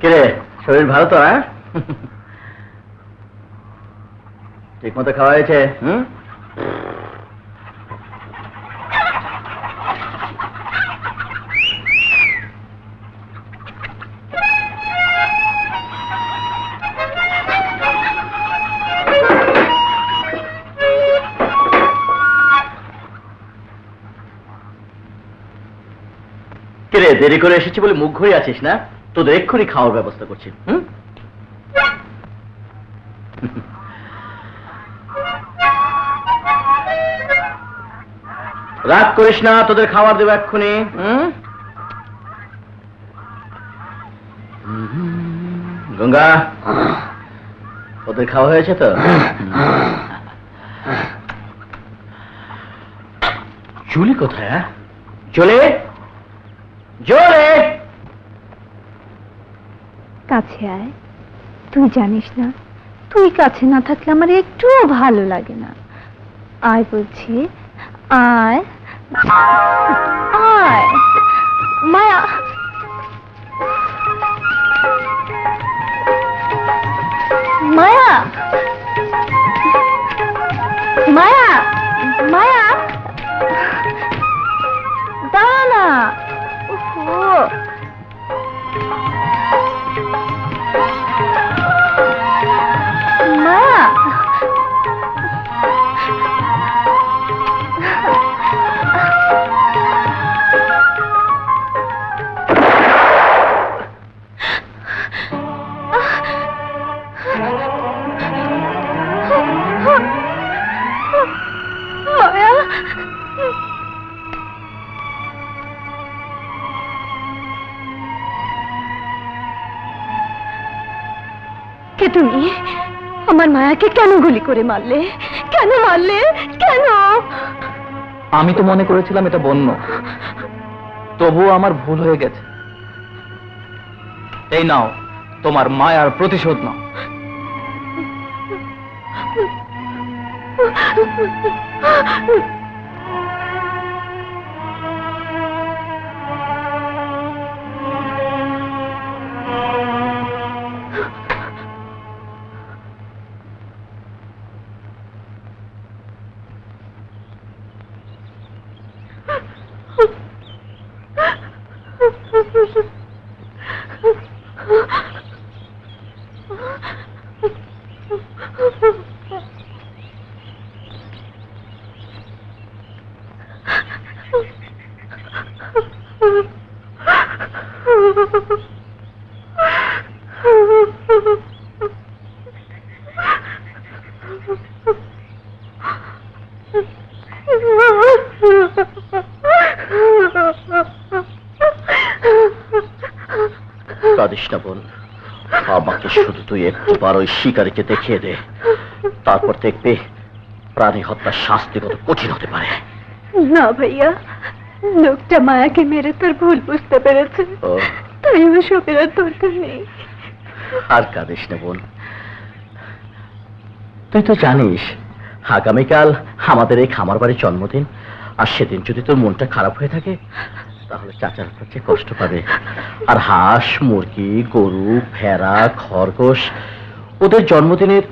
কিরে, শরীর ভালো তো? ঠিক মতো খাওয়া হয়েছে? কিরে, দেরি করে এসেছি বলে মুখ ঘুরে আছিস না? তোদের এক্ষুনি খাওয়ার ব্যবস্থা করছি। রাগ করিস না, তোদের খাবার দেবো এক্ষুনি। গঙ্গা, ওদের খাওয়া হয়েছে তো? জুলি কোথায়? চলে জোরে কাছে আয়। তুই জানিস না, তুই কাছে না থাকলে আমার একটুও ভালো লাগে না। আয় বলছি, আয় আয়। মায়া, মায়া, মায়া, মায়া, দাঁড়া না। মায়া, কে তুমি? আমার মায়াকে কেন গুলি করে মারলে? কেন মারলে? কেন? আমি তো মনে করেছিলাম এটা বন্য, তবুও আমার ভুল হয়ে গেছে। এই নাও তোমার মায়ার প্রতিশোধ নাও। কাঁদিস না বোন, আমাকে শুধু তুই একবার ওই শিকারীকে দেখিয়ে দে, তারপর দেখবে প্রাণী হত্যার শাস্তি কত কঠিন হতে পারে। না ভাইয়া, লোকটা মায়াকে মেরে তার ভুল বুঝতে পেরেছে, তাই ওসবের আর দরকার নেই। আর কাঁদিস না বোন, তুই তো জানিস আগামীকাল আমাদের এই খামার বাড়ির জন্মদিন, আর সেদিন যদি তোর মনটা খারাপ হয়ে থাকে তাহলে চাচার কাছে কষ্ট পাবে। আর হাঁস, মুরগি, গরু, ভেড়া, খরগোশ ওদের জন্মদিনের